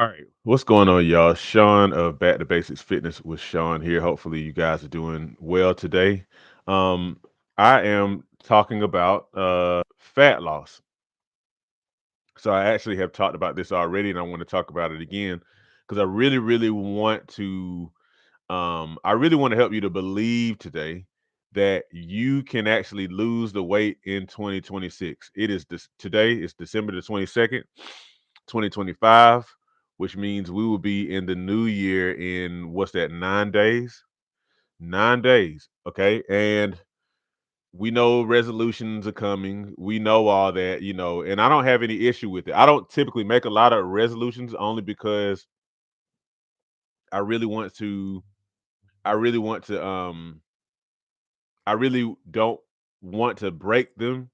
All right, what's going on, y'all? Sean of Back to Basics Fitness with Sean here. Hopefully, you guys are doing well today. Um, I am talking about fat loss. So I actually have talked about this already, and I want to talk about it again because I really want to help you to believe today that you can actually lose the weight in 2026. It is this today is December the 22nd, 2025, which means we will be in the new year in what's that, 9 days? 9 days. Okay. And we know resolutions are coming. We know all that, and I don't have any issue with it. I don't typically make a lot of resolutions only because I really want to I really want to I really don't want to break them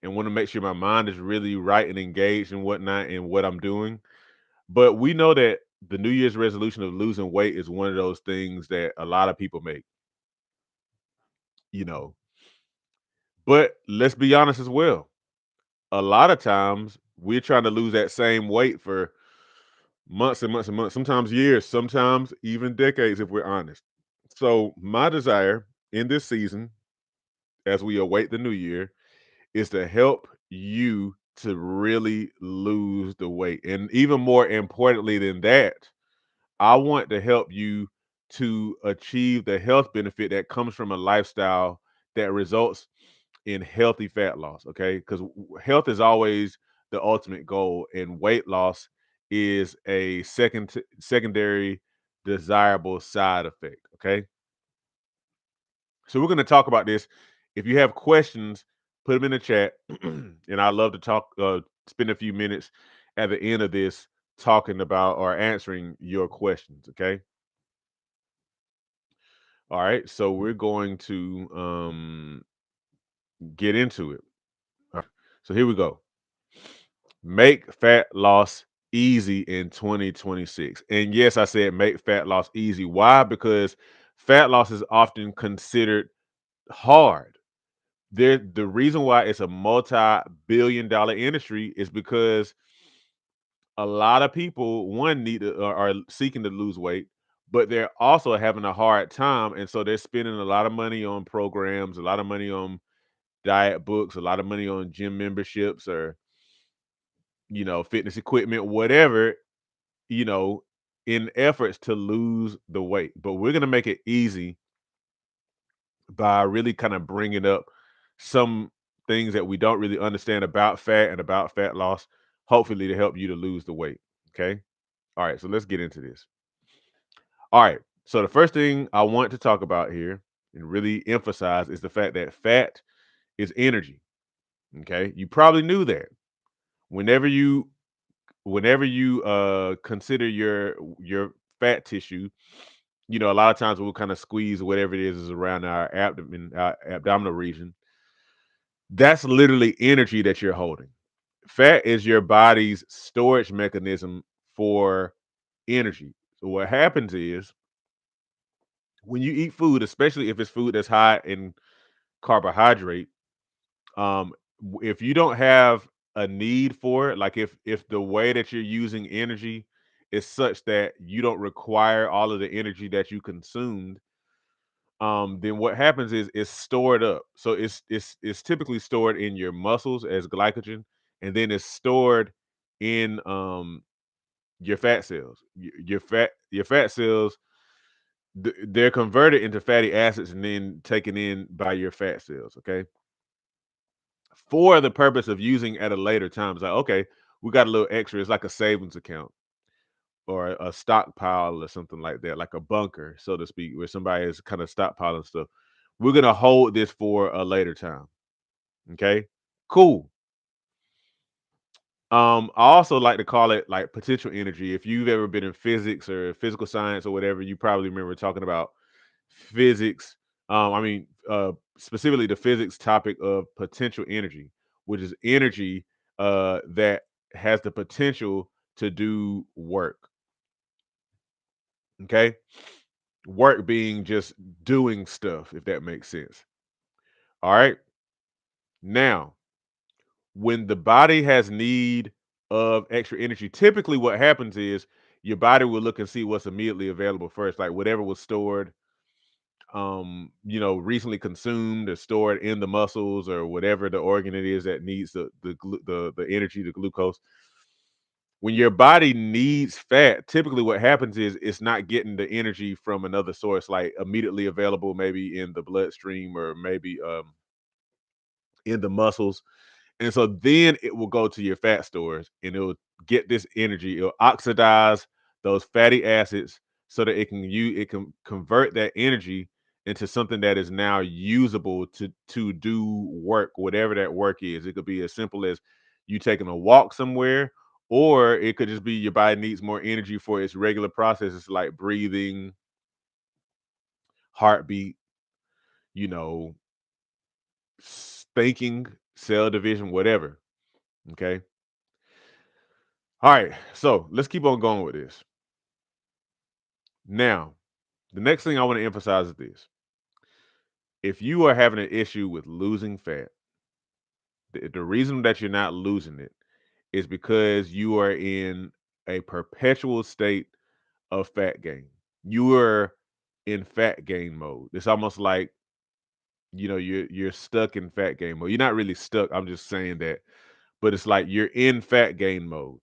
and want to make sure my mind is really right and engaged and whatnot in what I'm doing. But we know that the New Year's resolution of losing weight is one of those things that a lot of people make, you know. But let's be honest as well. A lot of times we're trying to lose that same weight for months and months and months, sometimes years, sometimes even decades, if we're honest. So, my desire in this season, as we await the new year, is to help you to really lose the weight. And even more importantly than that, I want to help you to achieve the health benefit that comes from a lifestyle that results in healthy fat loss. Okay. Because health is always the ultimate goal, and weight loss is a secondary desirable side effect. Okay. So we're going to talk about this. If you have questions, put them in the chat, and I love to talk. Spend a few minutes at the end of this talking about or answering your questions. Okay. All right. So we're going to get into it. All right. So here we go. Make fat loss easy in 2026. And yes, I said make fat loss easy. Why? Because fat loss is often considered hard. The reason why it's a multi-billion-dollar industry is because a lot of people, one, need to, are seeking to lose weight, but they're also having a hard time, and so they're spending a lot of money on programs, a lot of money on diet books, a lot of money on gym memberships, or fitness equipment, whatever, you know, in efforts to lose the weight. But we're gonna make it easy by really kind of bringing up some things that we don't really understand about fat and about fat loss, hopefully to help you to lose the weight. Okay. All right. So let's get into this. All right. So the first thing I want to talk about here and really emphasize is the fact that fat is energy. Okay. You probably knew that. Whenever you consider your fat tissue, a lot of times we'll kind of squeeze whatever it is around our abdomen, our abdominal region. That's literally energy that you're holding. Fat is your body's storage mechanism for energy. So what happens is when you eat food, especially if it's food that's high in carbohydrate, if you don't have a need for it, like if the way that you're using energy is such that you don't require all of the energy that you consumed, then what happens is it's stored up. So it's typically stored in your muscles as glycogen, and then it's stored in your fat cells. Your fat cells, they're converted into fatty acids and then taken in by your fat cells. Okay, for the purpose of using at a later time. It's like, okay, we got a little extra. It's like a savings account or a stockpile or something like that, like a bunker, so to speak, where somebody is kind of stockpiling stuff. We're gonna hold this for a later time. Okay, cool. I also like to call it like potential energy. If you've ever been in physics or physical science or whatever, you probably remember talking about physics. Specifically the physics topic of potential energy, which is energy that has the potential to do work. Okay, work being just doing stuff, if that makes sense. All right. Now, when the body has need of extra energy, typically what happens is your body will look and see what's immediately available first, like whatever was stored, recently consumed or stored in the muscles or whatever the organ it is that needs the energy, the glucose. When your body needs fat, typically what happens is it's not getting the energy from another source, like immediately available, maybe in the bloodstream or maybe in the muscles. And so then it will go to your fat stores and it'll get this energy. It'll oxidize those fatty acids so that it can convert that energy into something that is now usable to do work, whatever that work is. It could be as simple as you taking a walk somewhere, or it could just be your body needs more energy for its regular processes like breathing, heartbeat, you know, thinking, cell division, whatever. Okay. All right, so let's keep on going with this. Now, the next thing I want to emphasize is this. If you are having an issue with losing fat, the reason that you're not losing it is because you are in a perpetual state of fat gain. You are in fat gain mode. It's almost like, you're stuck in fat gain mode. You're not really stuck. I'm just saying that, but it's like you're in fat gain mode.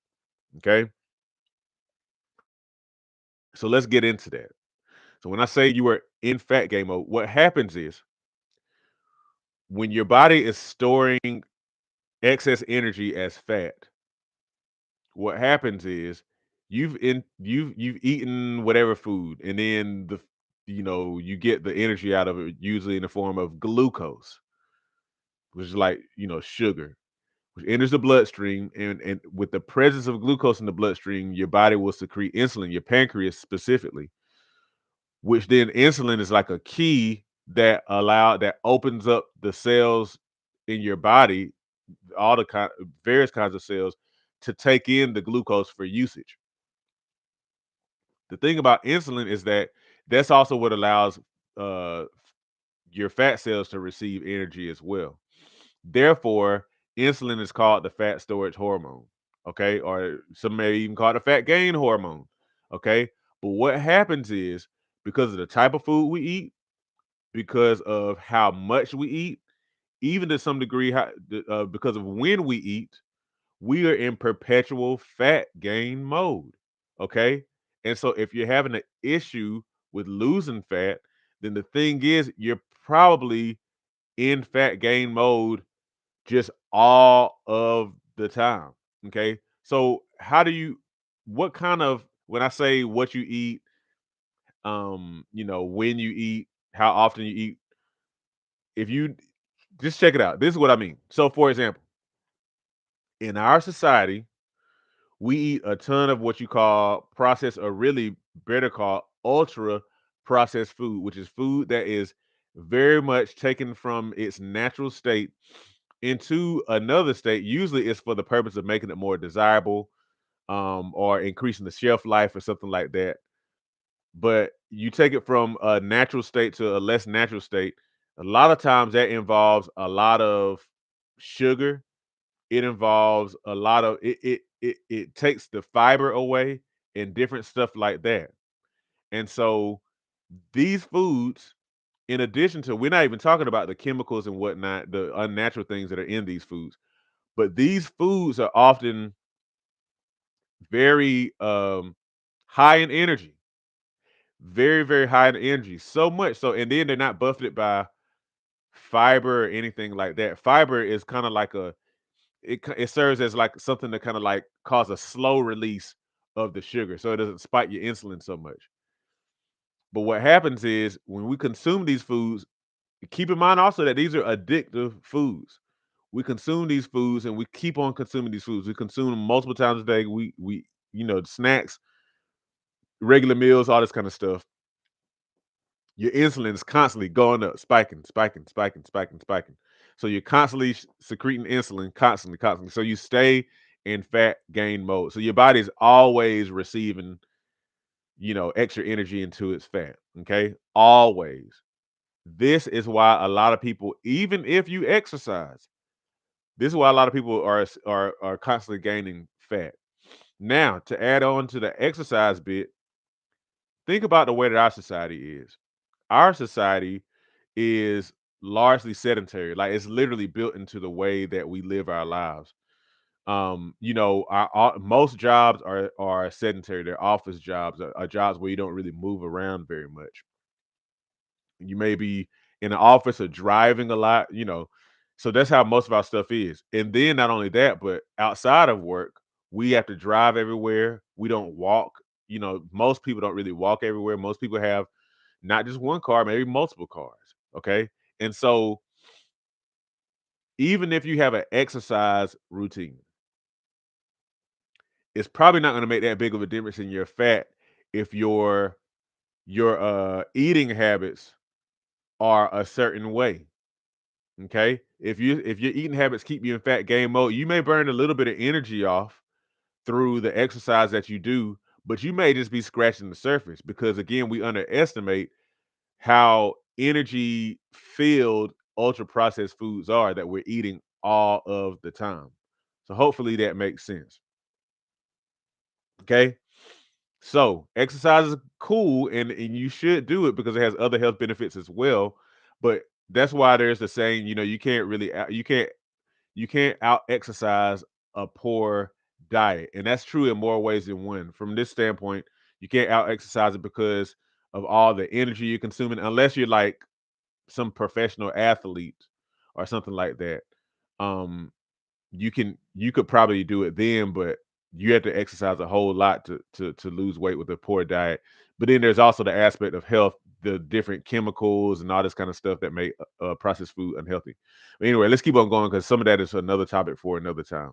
Okay. So let's get into that. So when I say you are in fat gain mode, what happens is when your body is storing excess energy as fat, what happens is you've eaten whatever food, and then you get the energy out of it usually in the form of glucose, which is like sugar, which enters the bloodstream, and with the presence of glucose in the bloodstream, your body will secrete insulin, your pancreas specifically, which then insulin is like a key that opens up the cells in your body, all the various kinds of cells, to take in the glucose for usage. The thing about insulin is that that's also what allows uh, your fat cells to receive energy as well. Therefore, insulin is called the fat storage hormone, okay, or some may even call it a fat gain hormone, okay. But what happens is, because of the type of food we eat, because of how much we eat, even to some degree, because of when we eat, we are in perpetual fat gain mode. Okay. And so if you're having an issue with losing fat, then the thing is, you're probably in fat gain mode just all of the time. Okay. So, what kind of, when I say what you eat, when you eat, how often you eat, if you just check it out. This is what I mean. So, for example, in our society, we eat a ton of what you call processed, or really better called ultra processed food, which is food that is very much taken from its natural state into another state. Usually, it's for the purpose of making it more desirable, or increasing the shelf life or something like that. But you take it from a natural state to a less natural state. A lot of times that involves a lot of sugar. It involves a lot of it takes the fiber away and different stuff like that. And so these foods, in addition to, we're not even talking about the chemicals and whatnot, the unnatural things that are in these foods, but these foods are often very high in energy, very, very high in energy. So much so, and then they're not buffeted by fiber or anything like that. Fiber is kind of like it serves as like something to kind of like cause a slow release of the sugar so it doesn't spike your insulin so much. But what happens is when we consume these foods, keep in mind also that these are addictive foods. We consume these foods and we keep on consuming these foods. We consume them multiple times a day. We snacks, regular meals, all this kind of stuff. Your insulin is constantly going up, spiking, spiking, spiking, spiking, spiking. So you're constantly secreting insulin, constantly, constantly. So you stay in fat gain mode. So your body is always receiving, extra energy into its fat. Okay, always. This is why a lot of people, even if you exercise, this is why a lot of people are constantly gaining fat. Now, to add on to the exercise bit, think about the way that our society is. Our society is largely sedentary. Like it's literally built into the way that we live our lives. Most jobs are sedentary. They're office jobs, are jobs where you don't really move around very much. You may be in an office or driving a lot, so that's how most of our stuff is. And then not only that, but outside of work, we have to drive everywhere. We don't walk. Most people don't really walk everywhere. Most people have not just one car, maybe multiple cars. Okay. And so even if you have an exercise routine, it's probably not going to make that big of a difference in your fat if your eating habits are a certain way. Okay. If your eating habits keep you in fat game mode, you may burn a little bit of energy off through the exercise that you do, but you may just be scratching the surface because again, we underestimate how energy filled ultra processed foods are that we're eating all of the time. So hopefully that makes sense. Okay. So exercise is cool and you should do it because it has other health benefits as well. But that's why there's the saying, you can't really you can't out exercise a poor diet. And that's true in more ways than one. From this standpoint, you can't out exercise it because of all the energy you're consuming, unless you're like some professional athlete or something like that. Um, you could probably do it then, but you have to exercise a whole lot to lose weight with a poor diet. But then there's also the aspect of health, the different chemicals and all this kind of stuff that make processed food unhealthy. But anyway, let's keep on going because some of that is another topic for another time.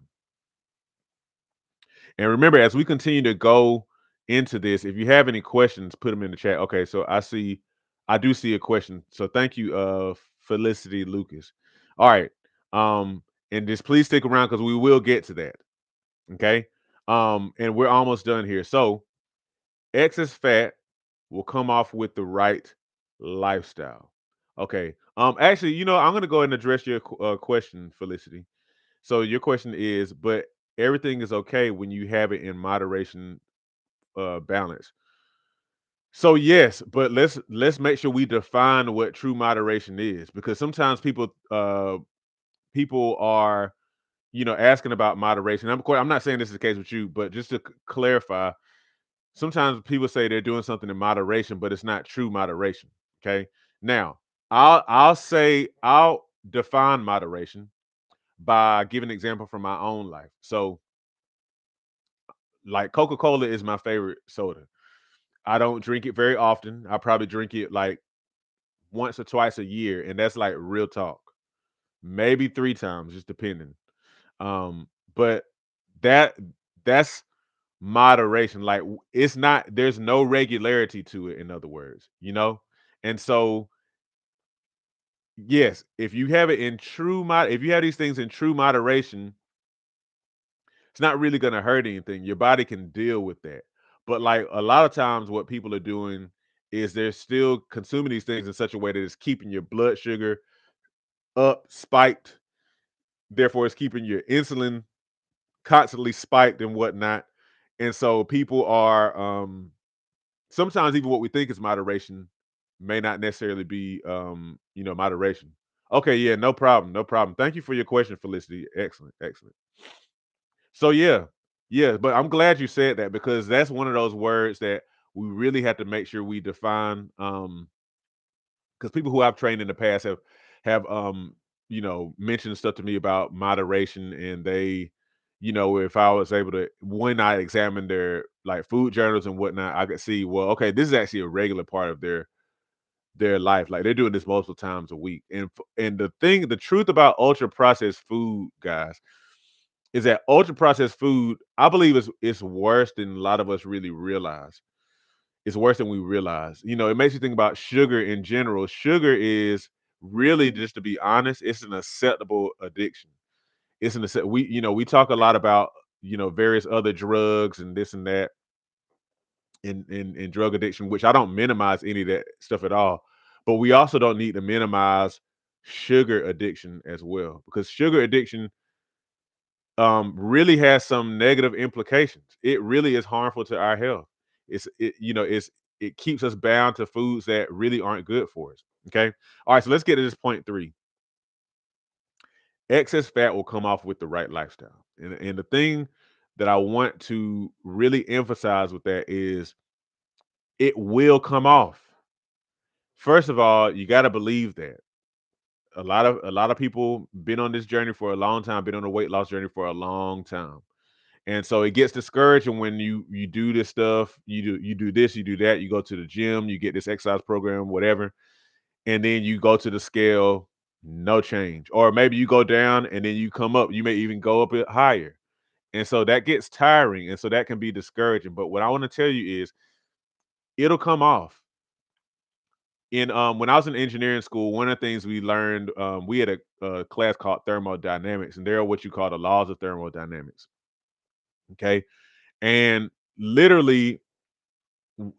And remember, as we continue to go into this, if you have any questions, put them in the chat. Okay, so I do see a question. So thank you, Felicity Lucas. All right, and just please stick around because we will get to that. Okay, and we're almost done here. So excess fat will come off with the right lifestyle. Okay. Actually, I'm gonna go ahead and address your question, Felicity. So your question is, but everything is okay when you have it in moderation, balance. So yes, but let's make sure we define what true moderation is because sometimes people are asking about moderation. Of course, I'm not saying this is the case with you, but just to clarify, sometimes people say they're doing something in moderation, but it's not true moderation. Okay. Now, I'll define moderation by giving an example from my own life. So, like Coca-Cola is my favorite soda. I don't drink it very often. I probably drink it like once or twice a year, and that's like real talk. Maybe three times, just depending. But that that's moderation. Like it's not. There's no regularity to it. In other words, and so yes, if you have it in if you have these things in true moderation, it's not really going to hurt anything. Your body can deal with that. But like a lot of times, what people are doing is they're still consuming these things in such a way that it's keeping your blood sugar up, spiked. Therefore, it's keeping your insulin constantly spiked and whatnot. And so people are sometimes even what we think is moderation may not necessarily be moderation. Okay, yeah, no problem, no problem. Thank you for your question, Felicity. Excellent, excellent. So yeah, yeah, but I'm glad you said that because that's one of those words that we really have to make sure we define. Because people who I've trained in the past have mentioned stuff to me about moderation, and they, if I was able to, when I examined their like food journals and whatnot, I could see, well, okay, this is actually a regular part of their life. Like they're doing this multiple times a week, and the truth about ultra processed food, guys, is that ultra processed food, I believe, is worse than a lot of us really realize. It's worse than we realize. It makes you think about sugar in general. Sugar is really, just to be honest, it's an acceptable addiction. We talk a lot about various other drugs and this and that in drug addiction, which I don't minimize any of that stuff at all. But we also don't need to minimize sugar addiction as well, because sugar addiction really has some negative implications. It really is harmful to our health. It keeps us bound to foods that really aren't good for us. Okay. All right. So let's get to this point three. Excess fat will come off with the right lifestyle. And the thing that I want to really emphasize with that is it will come off. First of all, you got to believe that. A lot of people been on this journey for a long time, been on a weight loss journey for a long time. And so it gets discouraging when you do this stuff, you do this, you do that, you go to the gym, you get this exercise program, whatever, and then you go to the scale, no change. Or maybe you go down and then you come up, you may even go up a bit higher. And so that gets tiring, and so that can be discouraging. But what I want to tell you is it'll come off. In When I was in engineering school, one of the things we learned, we had a class called thermodynamics, and there are what you call the laws of thermodynamics. Okay. And literally,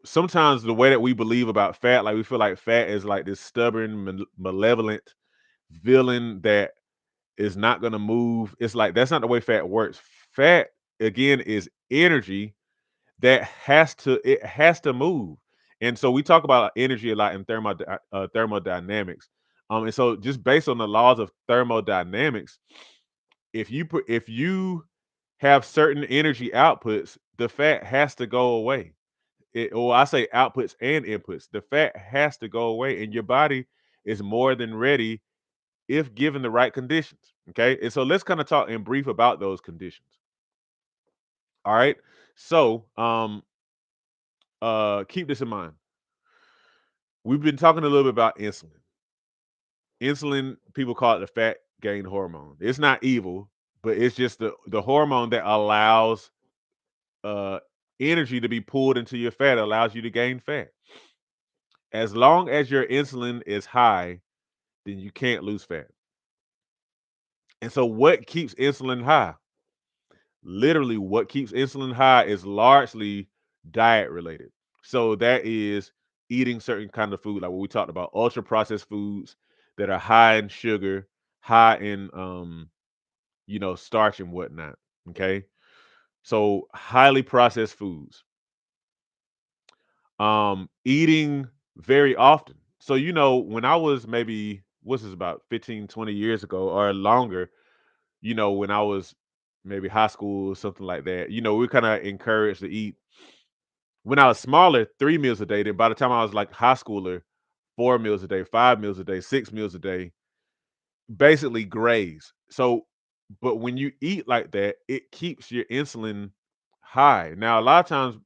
sometimes the way that we believe about fat, like we feel like fat is like this stubborn, malevolent villain that is not going to move. It's like that's not the way fat works. Fat, again, is energy that has to move. And so we talk about energy a lot in thermodynamics. And so just based on the laws of thermodynamics, if you have certain energy outputs, the fat has to go away. Or I say outputs and inputs. The fat has to go away, and your body is more than ready if given the right conditions. Okay, and so let's kind of talk in brief about those conditions. All right, so keep this in mind. We've been talking a little bit about insulin. Insulin, people call it the fat gain hormone. It's not evil, but it's just the hormone that allows uh energy to be pulled into your fat, allows you to gain fat. As long as your insulin is high, then you can't lose fat. And so what keeps insulin high? Literally, what keeps insulin high is largely diet related. So that is eating certain kind of food, like what we talked about, ultra processed foods that are high in sugar, high in starch and whatnot. Okay. So highly processed foods. Eating very often. So when I was maybe what's this about 15, 20 years ago or longer, when I was maybe high school or something like that, we kind of encouraged to eat when I was smaller, 3 meals a day. Then by the time I was like high schooler, 4 meals a day, 5 meals a day, 6 meals a day, basically graze. So, but when you eat like that, it keeps your insulin high. Now, a lot of times,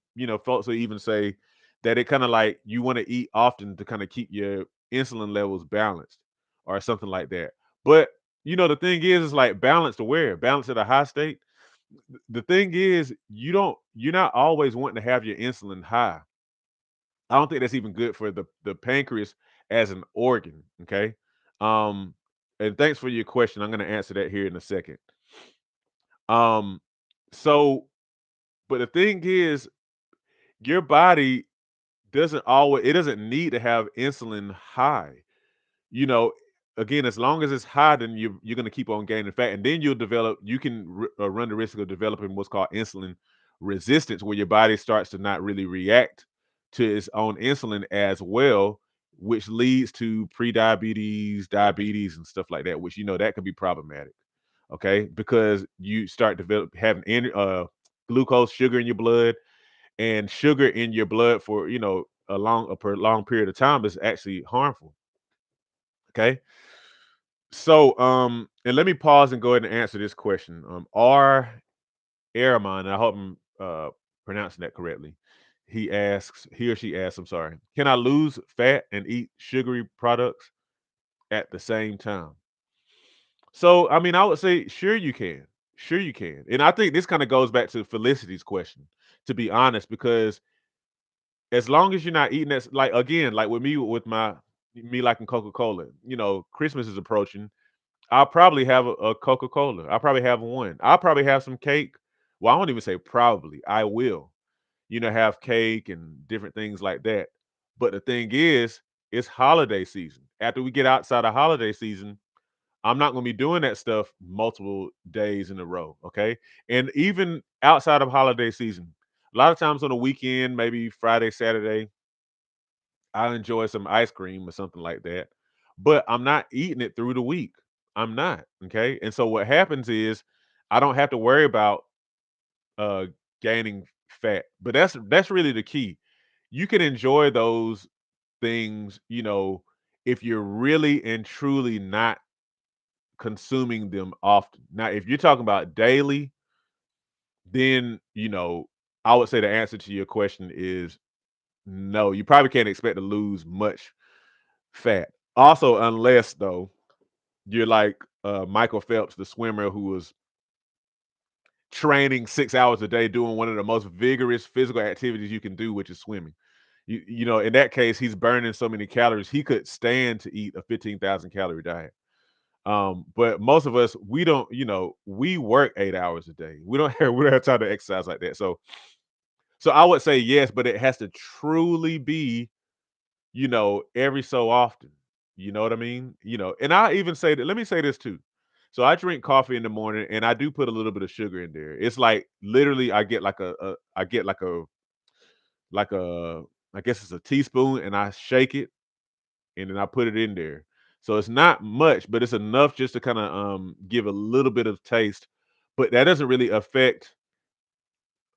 folks will even say that it kind of like you want to eat often to kind of keep your insulin levels balanced or something like that. But the thing is like balance to where? Balance at a high state. The thing is, you're not always wanting to have your insulin high. I don't think that's even good for the pancreas as an organ. Okay. Um, and thanks for your question. I'm going to answer that here in a second. Um, so, but the thing is, your body doesn't need to have insulin high. you know, Again, as long as it's high, then you're going to keep on gaining fat, and then you can run the risk of developing what's called insulin resistance, where your body starts to not really react to its own insulin as well, which leads to pre-diabetes, diabetes, and stuff like that. Which that can be problematic. Okay, because you start having glucose, sugar in your blood, and sugar in your blood for a prolonged period of time is actually harmful. Okay. So, and let me pause and go ahead and answer this question. R. Aramon, I hope I'm pronouncing that correctly. He or she asks, I'm sorry, can I lose fat and eat sugary products at the same time? So, I mean, I would say, sure you can. Sure you can. And I think this kind of goes back to Felicity's question, to be honest, because as long as you're not eating that, like, again, like with me, with me liking Coca Cola, Christmas is approaching. I'll probably have a Coca-Cola. I'll probably have one. I'll probably have some cake. Well, I won't even say probably. I will, have cake and different things like that. But the thing is, it's holiday season. After we get outside of holiday season, I'm not going to be doing that stuff multiple days in a row. Okay. And even outside of holiday season, a lot of times on the weekend, maybe Friday, Saturday, I enjoy some ice cream or something like that. But I'm not eating it through the week. I'm not. Okay. And so what happens is I don't have to worry about uh gaining fat. But that's really the key. You can enjoy those things, if you're really and truly not consuming them often. Now, if you're talking about daily, then, I would say the answer to your question is no. You probably can't expect to lose much fat. Also, unless though you're like Michael Phelps, the swimmer who was training 6 hours a day, doing one of the most vigorous physical activities you can do, which is swimming. In that case, he's burning so many calories, he could stand to eat a 15,000 calorie diet. But most of us, we don't, we work 8 hours a day. We don't have time to exercise like that. So I would say yes, but it has to truly be, every so often. You know what I mean? And I even say that, let me say this too. So I drink coffee in the morning and I do put a little bit of sugar in there. It's like literally I get I get like a I guess it's a teaspoon and I shake it and then I put it in there. So it's not much, but it's enough just to kind of give a little bit of taste. But that doesn't really affect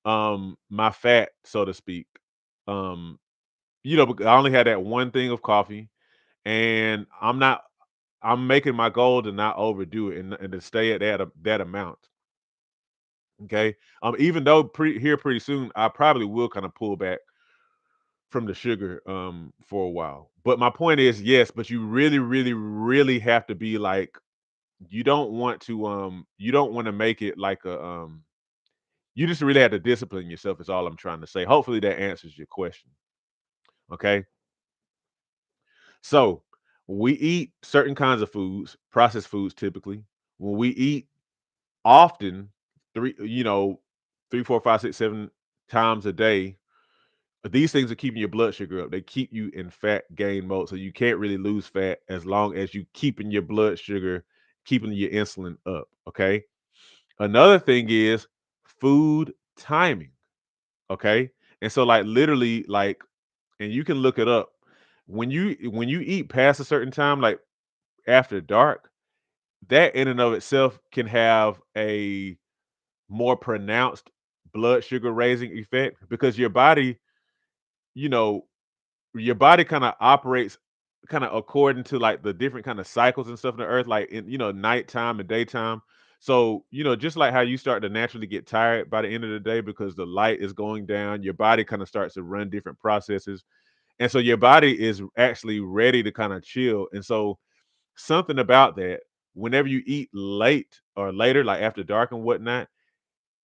my fat, so to speak. Um, because I only had that one thing of coffee, and I'm making my goal to not overdo it and to stay at that amount. Okay. Even though pretty soon I probably will kind of pull back from the sugar for a while. But my point is, yes, but you really, really, really have to be like, you don't want to make it like a you just really have to discipline yourself is all I'm trying to say. Hopefully that answers your question. Okay. So we eat certain kinds of foods, processed foods typically. When we eat often, three, you know, 3, 4, 5, 6, 7 times a day, these things are keeping your blood sugar up. They keep you in fat gain mode. So you can't really lose fat as long as you keeping your blood sugar, keeping your insulin up. Okay. Another thing is food timing. Okay. And so like literally like, and you can look it up. When you eat past a certain time, like after dark, that in and of itself can have a more pronounced blood sugar raising effect because you know, your body kind of operates kind of according to like the different kind of cycles and stuff in the earth, like in nighttime and daytime. So, just like how you start to naturally get tired by the end of the day because the light is going down, your body kind of starts to run different processes. And so your body is actually ready to kind of chill. And so something about that, whenever you eat late or later, like after dark and whatnot,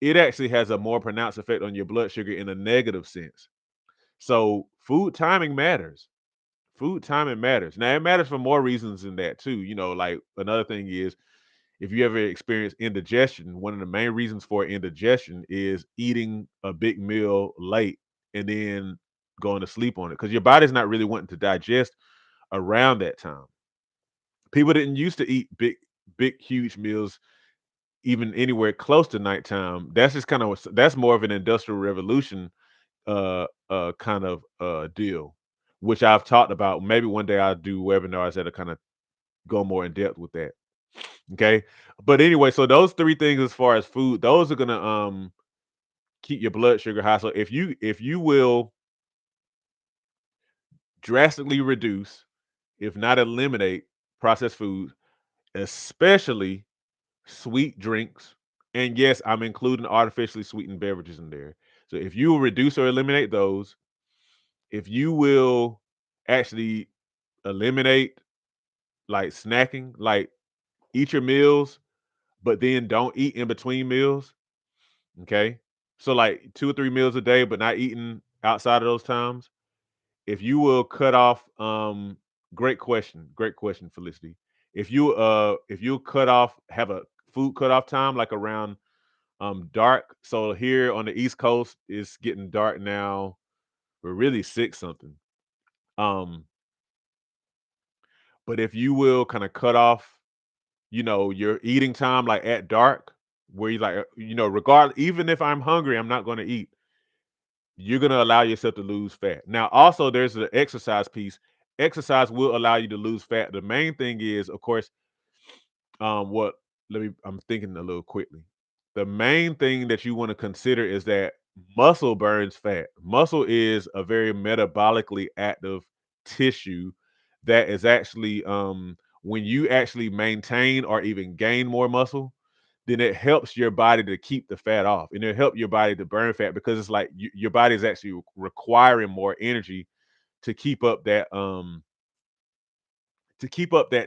it actually has a more pronounced effect on your blood sugar in a negative sense. So food timing matters. Food timing matters. Now it matters for more reasons than that too. Like another thing is if you ever experience indigestion, one of the main reasons for indigestion is eating a big meal late and then going to sleep on it because your body's not really wanting to digest around that time. People didn't used to eat big, huge meals even anywhere close to nighttime. That's more of an industrial revolution kind of deal, which I've talked about. Maybe one day I'll do webinars that'll kind of go more in depth with that. Okay. But anyway, so those three things as far as food, those are gonna keep your blood sugar high. So if you will drastically reduce, if not eliminate processed foods, especially sweet drinks, and yes, I'm including artificially sweetened beverages in there. So if you will reduce or eliminate those, if you will actually eliminate like snacking, like eat your meals, but then don't eat in between meals. Okay. So like 2 or 3 meals a day, but not eating outside of those times. If you will cut off, great question. Great question, Felicity. If you cut off, have a food cutoff time like around dark. So here on the East Coast, it's getting dark now. We're really six something. Um, but if you will kind of cut off your eating time like at dark, where you like, regardless, even if I'm hungry, I'm not going to eat. You're going to allow yourself to lose fat. Now, also, there's the exercise piece. Exercise will allow you to lose fat. The main thing is, of course, what I'm thinking a little quickly. The main thing that you want to consider is that muscle burns fat. Muscle is a very metabolically active tissue that is actually when you actually maintain or even gain more muscle, then it helps your body to keep the fat off, and it help your body to burn fat because it's like your body is actually requiring more energy to keep up that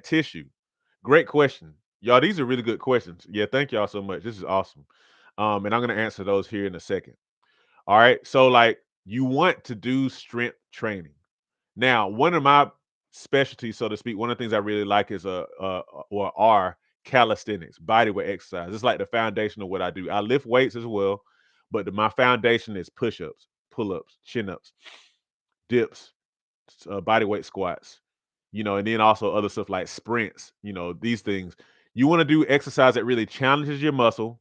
tissue. Great question. Y'all, these are really good questions. Yeah, thank y'all so much. This is awesome. And I'm going to answer those here in a second. All right. So, like, you want to do strength training. Now, one of my specialties, so to speak, one of the things I really like is or are calisthenics, body weight exercise. It's like the foundation of what I do. I lift weights as well, but my foundation is push-ups, pull-ups, chin-ups, dips, body weight squats, and then also other stuff like sprints, these things. You want to do exercise that really challenges your muscle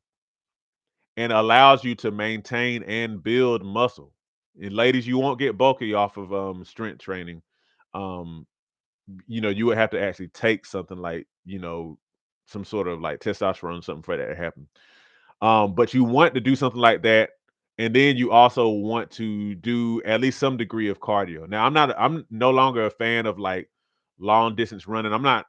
and allows you to maintain and build muscle. And ladies, you won't get bulky off of strength training. Um, you would have to actually take something like, some sort of like testosterone, something for that to happen. But you want to do something like that, and then you also want to do at least some degree of cardio. Now, I'm no longer a fan of like long distance running. I'm not,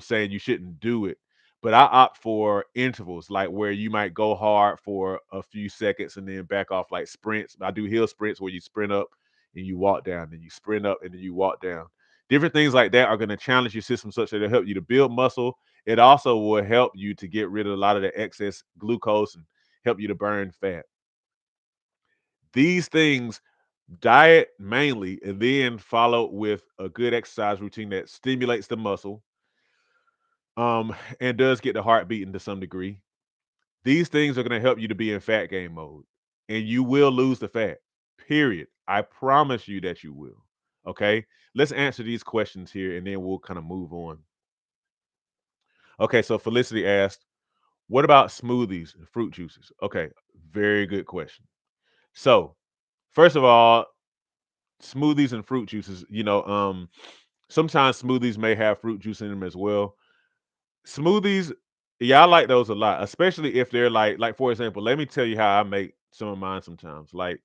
saying you shouldn't do it, but I opt for intervals, like where you might go hard for a few seconds and then back off, like sprints. I do hill sprints where you sprint up and you walk down, and you sprint up and then you walk down. Different things like that are going to challenge your system such that it'll help you to build muscle. It also will help you to get rid of a lot of the excess glucose and help you to burn fat. These things, diet mainly, and then follow with a good exercise routine that stimulates the muscle, and does get the heart beating to some degree. These things are going to help you to be in fat gain mode, and you will lose the fat. Period. I promise you that you will. Okay. Let's answer these questions here, and then we'll kind of move on. Okay. So Felicity asked, what about smoothies and fruit juices? Okay, very good question. So, first of all, smoothies and fruit juices, sometimes smoothies may have fruit juice in them as well. Smoothies, yeah, I like those a lot, especially if they're like for example, let me tell you how I make some of mine sometimes. Like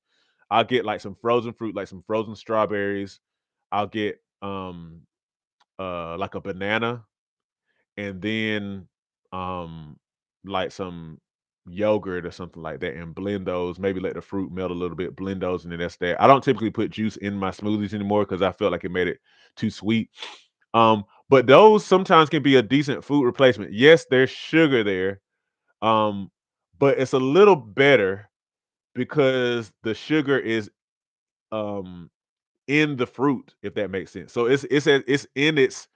I'll get like some frozen fruit, like some frozen strawberries. I'll get like a banana, and then um like some yogurt or something like that, and blend those, maybe let the fruit melt a little bit, blend those, and then that's that. I don't typically put juice in my smoothies anymore because I felt like it made it too sweet. But those sometimes can be a decent food replacement. Yes, there's sugar there, um but it's a little better because the sugar is um in the fruit, if that makes sense. So it's in its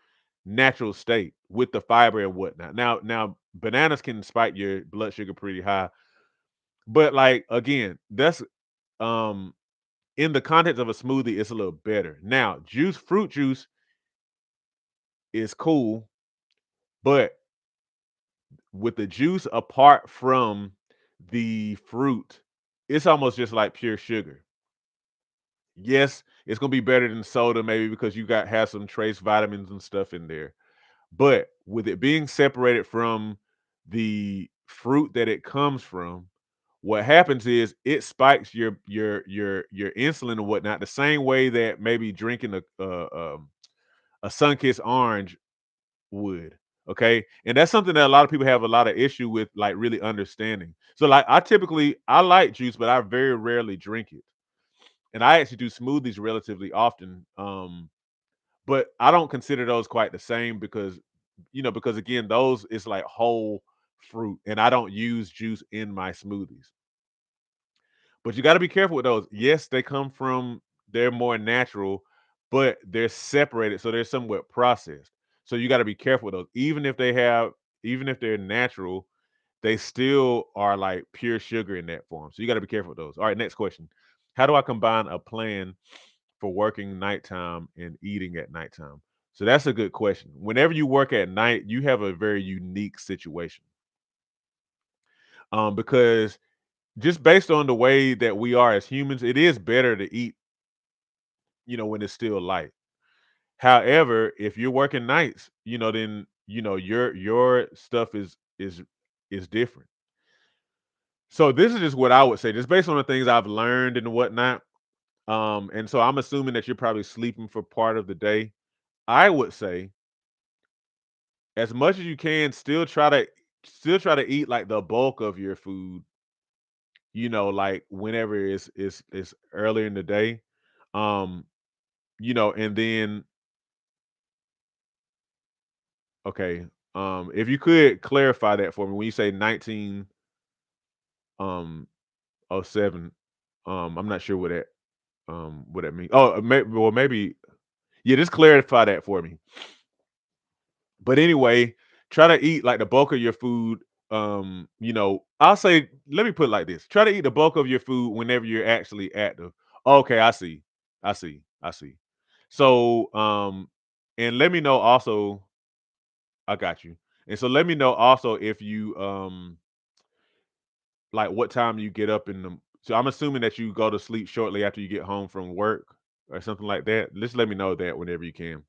natural state with the fiber and whatnot. Now bananas can spike your blood sugar pretty high, but like again, that's um in the context of a smoothie, it's a little better. Now, fruit juice is cool, but with the juice apart from the fruit, it's almost just like pure sugar. Yes, it's gonna be better than soda, maybe because you got have some trace vitamins and stuff in there. But with it being separated from the fruit that it comes from, what happens is it spikes your insulin and whatnot the same way that maybe drinking a sun-kissed orange would. Okay, and that's something that a lot of people have a lot of issue with, like really understanding. So, like, I like juice, but I very rarely drink it, and I actually do smoothies relatively often. But I don't consider those quite the same because, because again, those is like whole fruit, and I don't use juice in my smoothies. But you got to be careful with those. Yes, they're more natural, but they're separated, so they're somewhat processed. So you got to be careful with those. Even if they're natural, they still are like pure sugar in that form. So you got to be careful with those. All right, next question. How do I combine a plan for working nighttime and eating at nighttime? So that's a good question. Whenever you work at night, you have a very unique situation. Because just based on the way that we are as humans, it is better to eat, when it's still light. However, if you're working nights, then your stuff is different. So this is just what I would say, just based on the things I've learned and whatnot. And so I'm assuming that you're probably sleeping for part of the day. I would say, as much as you can, still try to eat like the bulk of your food, like whenever it's earlier in the day. Um, and then okay, if you could clarify that for me when you say 19 um oh 07, I'm not sure what that means. Oh, maybe yeah, just clarify that for me. But anyway, try to eat like the bulk of your food. I'll say, let me put it like this: try to eat the bulk of your food whenever you're actually active. Okay, I see. So, and let me know also. I got you. And so let me know also if you like what time you get up in the. So I'm assuming that you go to sleep shortly after you get home from work or something like that. Just let me know that whenever you can.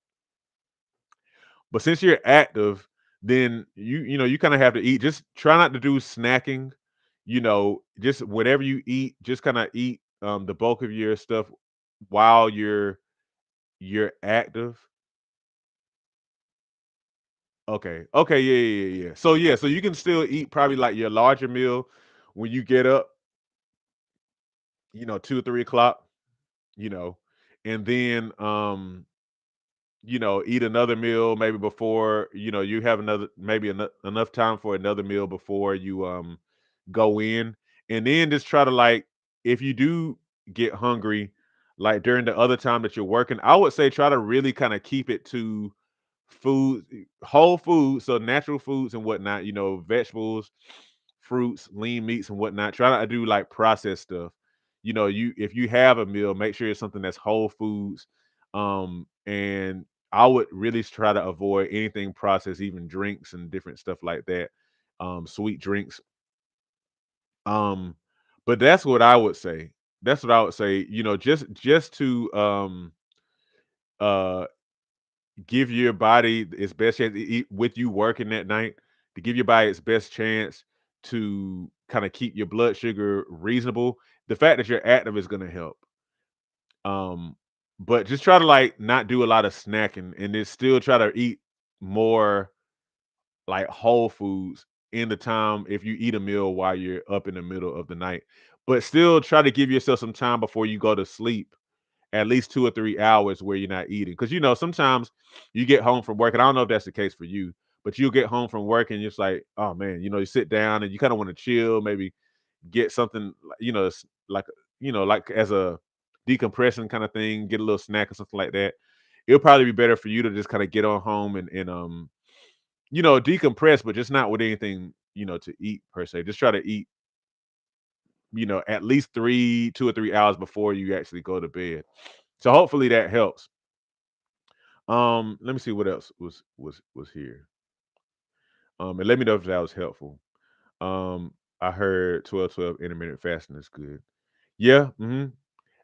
But since you're active, then you kind of have to eat. Just try not to do snacking. Just whatever you eat, just kind of eat the bulk of your stuff while you're active. Okay. Okay. Yeah. Yeah. Yeah. Yeah. So yeah. So you can still eat probably like your larger meal when you get up. 2 or 3 o'clock. You know, and then eat another meal maybe before, you have another maybe enough time for another meal before you go in. And then just try to like if you do get hungry, like during the other time that you're working, I would say try to really kind of keep it to food, whole food, so natural foods and whatnot, vegetables, fruits, lean meats and whatnot. Try not to do like processed stuff. You if you have a meal, make sure it's something that's whole foods. And I would really try to avoid anything processed, even drinks and different stuff like that. Sweet drinks. Um, but that's what I would say. That's what I would say. Just to uh give your body its best chance with you working that night, to give your body its best chance to kind of keep your blood sugar reasonable. The fact that you're active is going to help. Um, but just try to like not do a lot of snacking and then still try to eat more like whole foods in the time if you eat a meal while you're up in the middle of the night. But still try to give yourself some time before you go to sleep, at least 2 or 3 hours where you're not eating. Because sometimes you get home from work, and I don't know if that's the case for you, but you'll get home from work and you're just like, oh man, you sit down and you kind of want to chill, maybe get something, like like as a decompression kind of thing, get a little snack or something like that. It'll probably be better for you to just kind of get on home and decompress, but just not with anything, to eat per se. Just try to eat, at least 2 or 3 hours before you actually go to bed. So hopefully that helps. Let me see what else was here. And let me know if that was helpful. I heard 12-12 intermittent fasting is good. Yeah,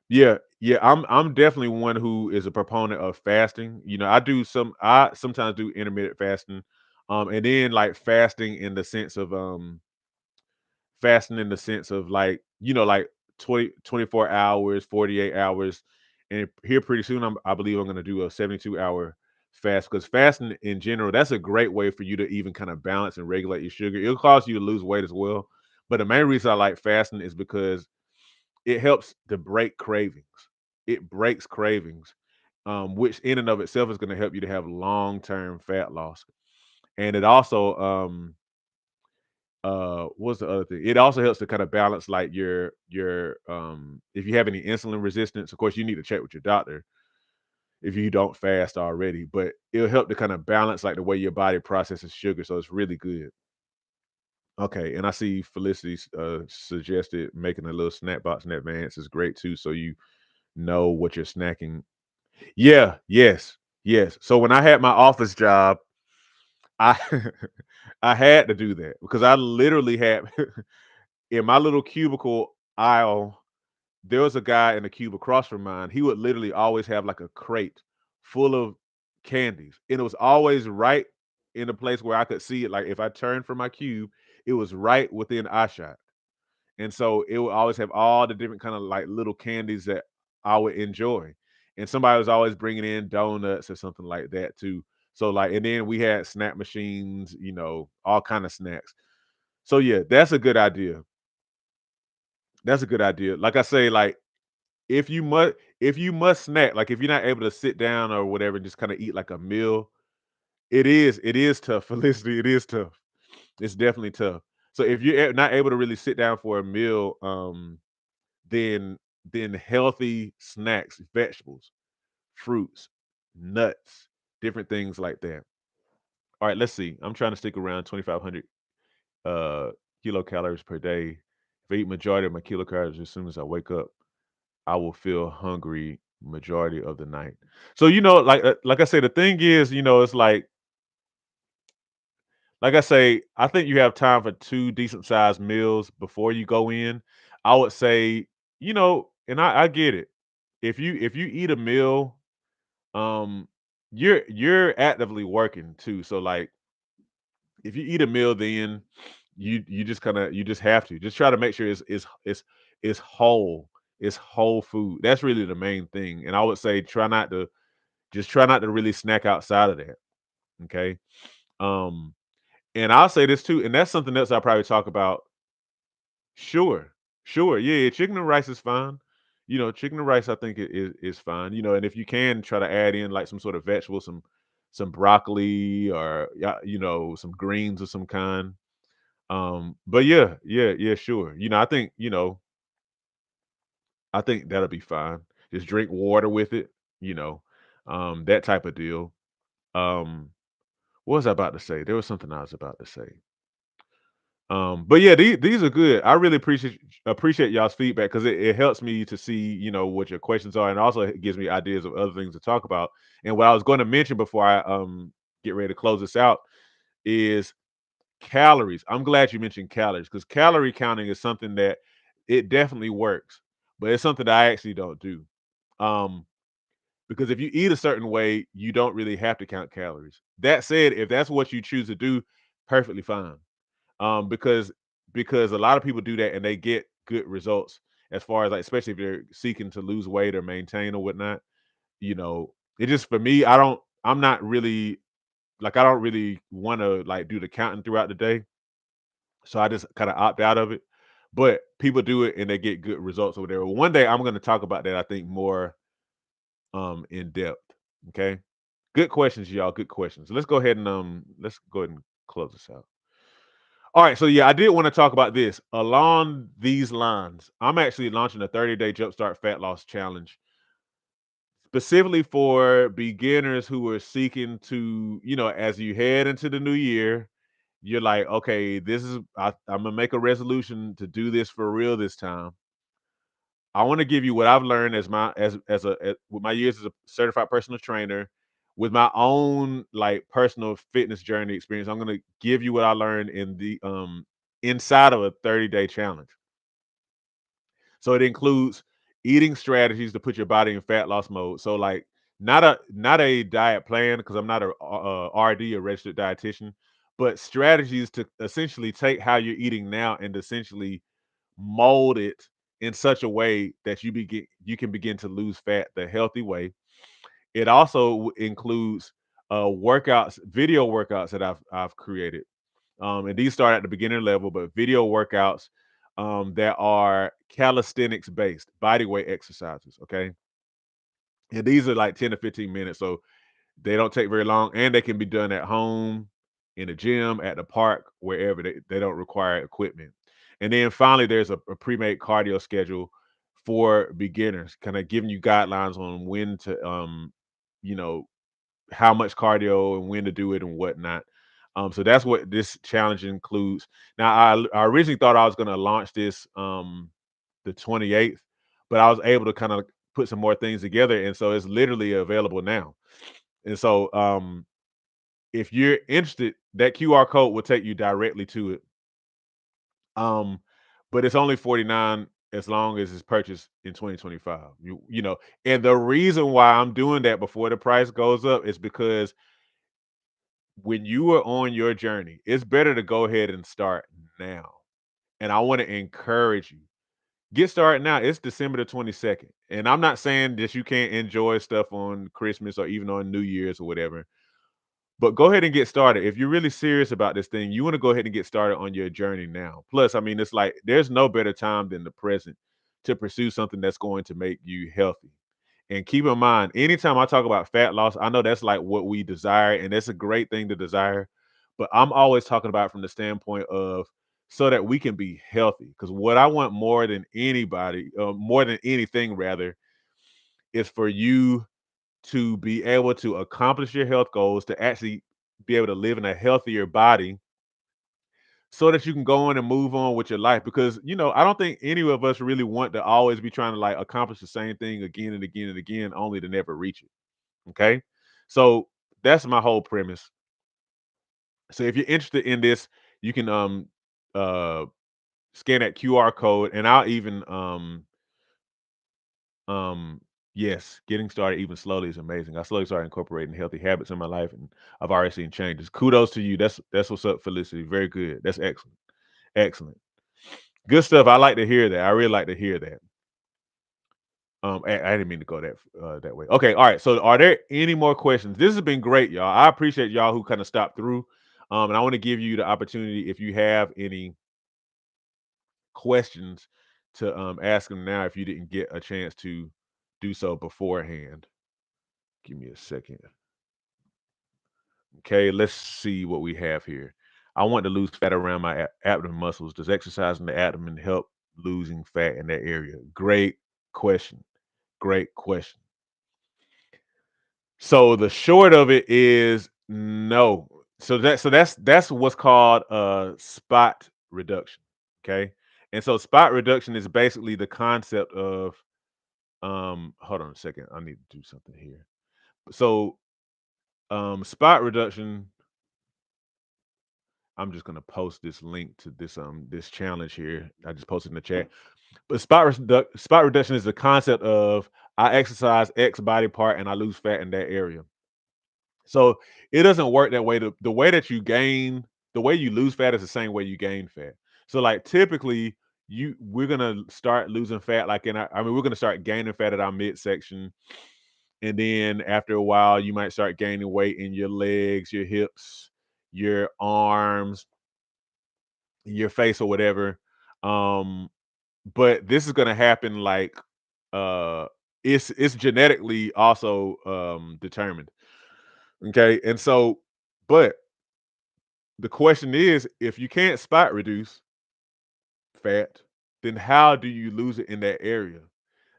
yeah, yeah. I'm definitely one who is a proponent of fasting. I sometimes do intermittent fasting. And then like fasting in the sense of like, like 24 hours, 48 hours. And here pretty soon, I believe I'm going to do a 72-hour fast, because fasting in general, that's a great way for you to even kind of balance and regulate your sugar. It'll cause you to lose weight as well. But the main reason I like fasting is because it helps to break cravings. It breaks cravings, which in and of itself is going to help you to have long-term fat loss. And it also, what's the other thing? It also helps to kind of balance like your if you have any insulin resistance, of course you need to check with your doctor if you don't fast already, but it'll help to kind of balance like the way your body processes sugar. So it's really good. Okay, and I see Felicity suggested making a little snack box in advance is great too, so you know what you're snacking. Yeah, yes. Yes. So when I had my office job, I I had to do that because I literally had in my little cubicle aisle, there was a guy in the cube across from mine. He would literally always have like a crate full of candies. And it was always right in a place where I could see it. Like if I turned from my cube, it was right within eyeshot. And so it would always have all the different kind of like little candies that I would enjoy. And somebody was always bringing in donuts or something like that too. So like, and then we had snack machines, all kind of snacks. So yeah, that's a good idea. That's a good idea. Like I say, like if you must snack, like if you're not able to sit down or whatever, and just kind of eat like a meal, it is tough. Felicity, it is tough. It's definitely tough. So if you're not able to really sit down for a meal, then healthy snacks, vegetables, fruits, nuts, different things like that. All right, let's see. I'm trying to stick around 2,500 uh kilocalories per day. If I eat majority of my kilocalories as soon as I wake up, I will feel hungry majority of the night. So like I say, the thing is, it's like I say, I think you have time for two decent sized meals before you go in. I would say, and I get it. If you eat a meal, um, you're actively working too. So like if you eat a meal, then you just have to just try to make sure it's whole. It's whole food. That's really the main thing. And I would say try not to really snack outside of that. Okay. Um, and I'll say this too, and that's something else I'll probably talk about. Sure, sure, yeah, chicken and rice is fine. Chicken and rice I think is fine. And if you can try to add in like some sort of vegetable, some broccoli or yeah, some greens of some kind. But yeah, yeah, yeah, sure. I think that'll be fine. Just drink water with it, you know, that type of deal. Um, what was I about to say? There was something I was about to say. But yeah, these are good. I really appreciate y'all's feedback because it helps me to see, what your questions are, and also it gives me ideas of other things to talk about. And what I was going to mention before I get ready to close this out is calories. I'm glad you mentioned calories because calorie counting is something that it definitely works, but it's something that I actually don't do. Um, because if you eat a certain way, you don't really have to count calories. That said, if that's what you choose to do, perfectly fine. Because a lot of people do that and they get good results as far as like, especially if they're seeking to lose weight or maintain or whatnot. It just for me, I'm not really like I don't really want to like do the counting throughout the day. So I just kind of opt out of it. But people do it and they get good results or whatever. One day I'm going to talk about that, I think, more in depth. Okay. Good questions, y'all. Good questions. Let's go ahead and close this out. All right, so yeah, I did want to talk about this. Along these lines, I'm actually launching a 30-day jumpstart fat loss challenge specifically for beginners who are seeking to, as you head into the new year, you're like, okay, I'm gonna make a resolution to do this for real this time. I want to give you what I've learned with my years as a certified personal trainer, with my own like personal fitness journey experience. I'm gonna give you what I learned in the inside of a 30-day challenge. So it includes eating strategies to put your body in fat loss mode. So like not a diet plan because I'm not a RD, a registered dietitian, but strategies to essentially take how you're eating now and essentially mold it in such a way that you can begin to lose fat the healthy way. It also includes workouts, video workouts that I've created. And these start at the beginner level, but video workouts that are calisthenics based, body weight exercises. Okay. And these are like 10 to 15 minutes. So they don't take very long and they can be done at home, in the gym, at the park, wherever they don't require equipment. And then finally, there's a pre-made cardio schedule for beginners, kind of giving you guidelines on when to, you know, how much cardio and when to do it and whatnot. So that's what this challenge includes. Now, I originally thought I was going to launch this the 28th, but I was able to kind of put some more things together, and so it's literally available now. And so if you're interested, that QR code will take you directly to it. Um, but it's only 49 as long as it's purchased in 2025. You know, and the reason why I'm doing that before the price goes up is because when you are on your journey, it's better to go ahead and start now. And I want to encourage you. Get started now. It's December the 22nd. And I'm not saying that you can't enjoy stuff on Christmas or even on New Year's or whatever. But go ahead and get started. If you're really serious about this thing, you want to go ahead and get started on your journey now. Plus, I mean, it's like there's no better time than the present to pursue something that's going to make you healthy. And keep in mind, anytime I talk about fat loss, I know that's like what we desire, and that's a great thing to desire. But I'm always talking about it from the standpoint of so that we can be healthy. Because what I want more than anybody, more than anything, rather, is for you to be able to accomplish your health goals, to actually be able to live in a healthier body so that you can go on and move on with your life. Because, I don't think any of us really want to always be trying to like accomplish the same thing again and again and again, only to never reach it. Okay. So that's my whole premise. So if you're interested in this, you can uh scan that QR code, and I'll even Um, yes, getting started even slowly is amazing. I slowly started incorporating healthy habits in my life, and I've already seen changes. Kudos to you. That's what's up, Felicity. Very good. That's excellent. Excellent. Good stuff. I like to hear that. I really like to hear that. I didn't mean to go that way. Okay, all right. So, are there any more questions? This has been great, y'all. I appreciate y'all who kind of stopped through. And I want to give you the opportunity if you have any questions to ask them now if you didn't get a chance to do so beforehand. Give me a second. Okay, let's see what we have here. I want to lose fat around my abdomen muscles. Does exercising the abdomen help losing fat in that area? Great question. Great question. So the short of it is no. So that's what's called spot reduction. Okay. And so spot reduction is basically the concept of hold on a second. I need to do something here. So spot reduction, I'm just gonna post this link to this challenge here. I just posted in the chat. But spot reduction is the concept of I exercise X body part and I lose fat in that area. So it doesn't work that way. The way that you gain, the way you lose fat is the same way you gain fat. So like typically we're gonna start losing fat like we're gonna start gaining fat at our midsection. And then after a while, you might start gaining weight in your legs, your hips, your arms, your face or whatever. Um, but this is gonna happen like uh it's genetically also determined. Okay. And so, but the question is if you can't spot reduce fat, then how do you lose it in that area?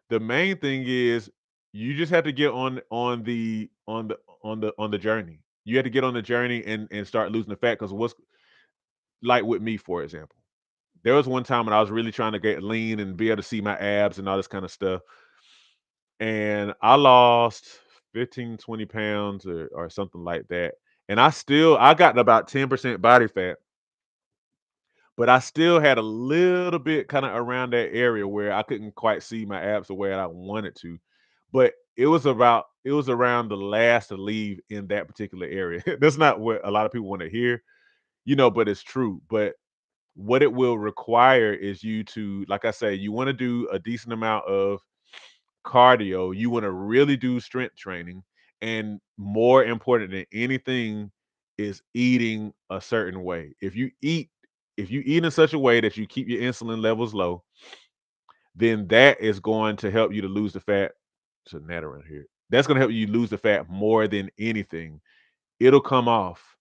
The main thing is you just have to get on the journey. You have to get on the journey and start losing the fat because what's like with me, for example. There was one time when I was really trying to get lean and be able to see my abs and all this kind of stuff. And I lost 15, 20 pounds or something like that. And I got about 10% body fat, but I still had a little bit kind of around that area where I couldn't quite see my abs the way I wanted to. But it was around the last to leave in that particular area. That's not what a lot of people want to hear, but it's true. But what it will require is you to, like I say, you want to do a decent amount of cardio. You want to really do strength training. And more important than anything is eating a certain way. If you eat in such a way that you keep your insulin levels low, then that is going to help you to lose the fat. It's a gnat around here. That's going to help you lose the fat more than anything. It'll come off.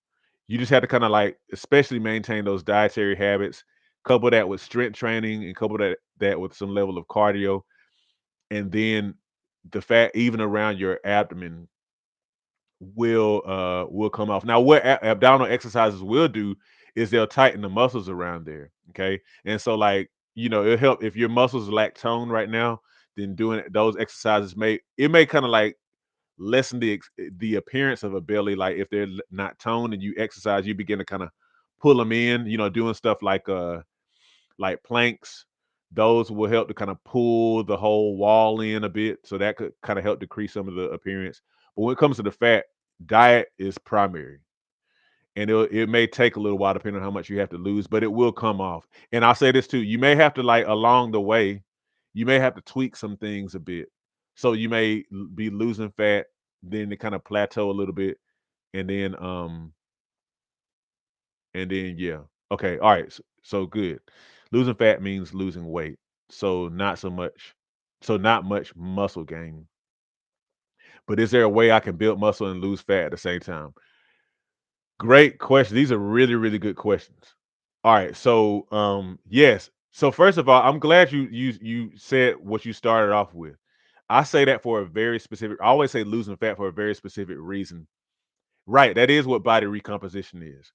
You just have to kind of like, especially maintain those dietary habits, couple that with strength training and couple that with some level of cardio. And then the fat, even around your abdomen, will come off. Now, what abdominal exercises will do is they'll tighten the muscles around there. Okay, and so like it'll help if your muscles lack tone right now. Then doing those exercises may kind of like lessen the appearance of a belly. Like if they're not toned and you exercise, you begin to kind of pull them in. Doing stuff like planks. Those will help to kind of pull the whole wall in a bit, so that could kind of help decrease some of the appearance. But when it comes to the fat, diet is primary, and it may take a little while depending on how much you have to lose, but it will come off. And I'll say this too: you may have to like along the way, you may have to tweak some things a bit. So you may be losing fat, then to kind of plateau a little bit, and then yeah. Okay, all right. So good. Losing fat means losing weight. So not so much not much muscle gain. But is there a way I can build muscle and lose fat at the same time? Great question. These are really, really good questions. All right. So yes. So first of all, I'm glad you said what you started off with. I say that for a very specific, I always say losing fat for a very specific reason. Right. That is what body recomposition is.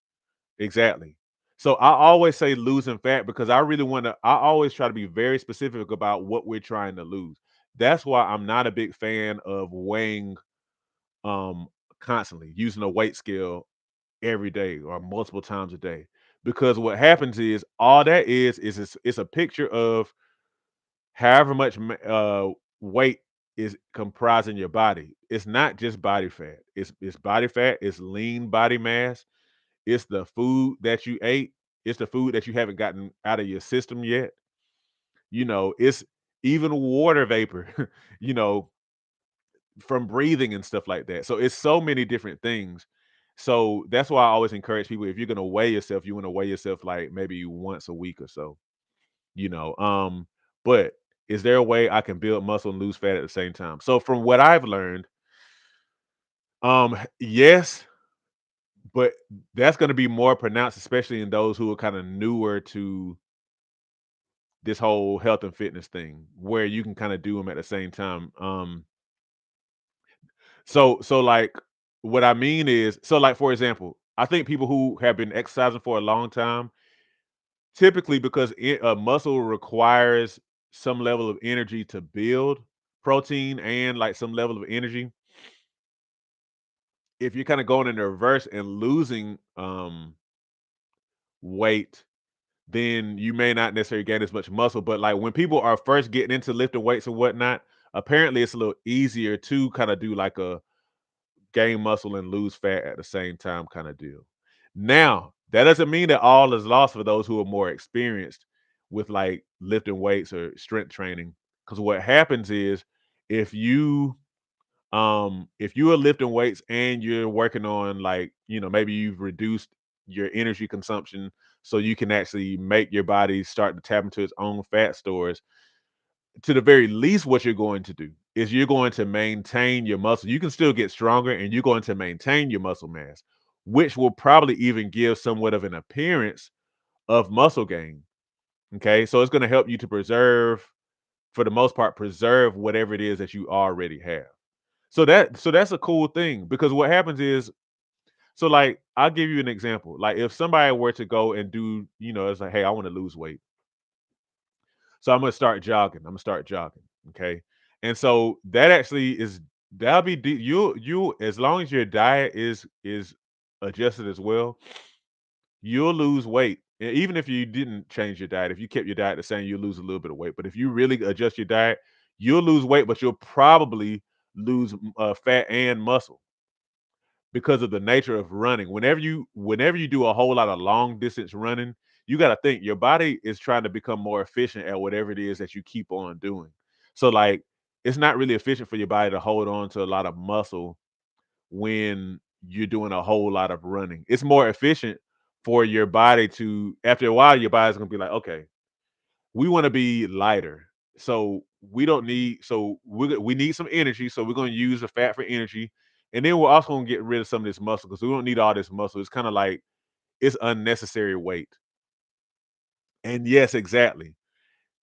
Exactly. So I always say losing fat because I always try to be very specific about what we're trying to lose. That's why I'm not a big fan of weighing um constantly, using a weight scale every day or multiple times a day. Because what happens is all that is it's a picture of however much weight is comprising your body. It's not just body fat. It's body fat, it's lean body mass, it's the food that you ate. It's the food that you haven't gotten out of your system yet. It's even water vapor, you know, from breathing and stuff like that. So it's so many different things. So that's why I always encourage people, if you're gonna weigh yourself, you want to weigh yourself like maybe once a week or so, you know. But is there a way I can build muscle and lose fat at the same time? So from what I've learned, yes, but that's going to be more pronounced, especially in those who are kind of newer to this whole health and fitness thing, where you can kind of do them at the same time. So like what I mean is, so like for example, I think people who have been exercising for a long time, typically because a muscle requires some level of energy to build protein and like some level of energy. If you're kind of going in the reverse and losing weight, then you may not necessarily gain as much muscle. But like when people are first getting into lifting weights and whatnot, apparently it's a little easier to kind of do like a gain muscle and lose fat at the same time kind of deal. Now, that doesn't mean that all is lost for those who are more experienced with like lifting weights or strength training. Because what happens is if you if you are lifting weights and you're working on like, maybe you've reduced your energy consumption so you can actually make your body start to tap into its own fat stores, to the very least, what you're going to do is you're going to maintain your muscle. You can still get stronger and you're going to maintain your muscle mass, which will probably even give somewhat of an appearance of muscle gain. Okay. So it's going to help you to preserve, for the most part, preserve whatever it is that you already have. So that's a cool thing, because what happens is, so like I'll give you an example. Like if somebody were to go and do, it's like, hey, I want to lose weight. So I'm gonna start jogging. I'm gonna start jogging. Okay. And so that actually is, that'll be you, as long as your diet is adjusted as well, you'll lose weight. Even if you didn't change your diet, if you kept your diet the same, you'll lose a little bit of weight. But if you really adjust your diet, you'll lose weight, but you'll probably lose fat and muscle because of the nature of running. Whenever you do a whole lot of long distance running, you got to think your body is trying to become more efficient at whatever it is that you keep on doing. So like it's not really efficient for your body to hold on to a lot of muscle when you're doing a whole lot of running. It's more efficient for your body to, after a while, your body's gonna be like, okay, we want to be lighter. So we don't need, so we need some energy. So we're going to use the fat for energy. And then we're also going to get rid of some of this muscle because we don't need all this muscle. It's kind of like it's unnecessary weight. And yes, exactly.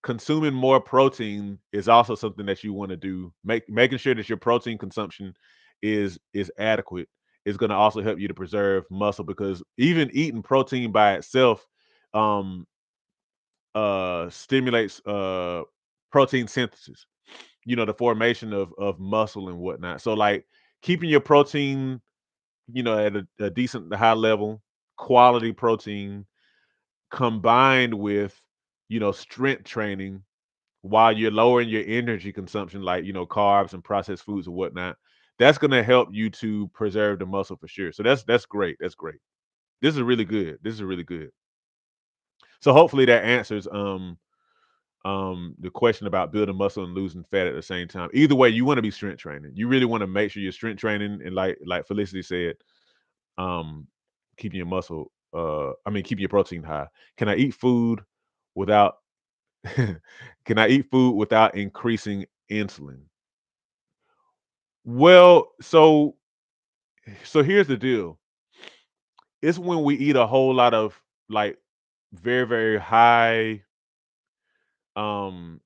Consuming more protein is also something that you want to do. Making sure that your protein consumption is adequate is going to also help you to preserve muscle, because even eating protein by itself um stimulates protein synthesis, the formation of muscle and whatnot. So like keeping your protein, at a decent high level, quality protein combined with, strength training while you're lowering your energy consumption, like, carbs and processed foods and whatnot, that's going to help you to preserve the muscle for sure. So that's great. That's great. This is really good. This is really good. So hopefully that answers the question about building muscle and losing fat at the same time. Either way, you want to be strength training. You really want to make sure you're strength training, and like Felicity said, um keeping your muscle keeping your protein high. Can I eat food without can I eat food without increasing insulin? Well, so here's the deal. It's when we eat a whole lot of, like, very, very high um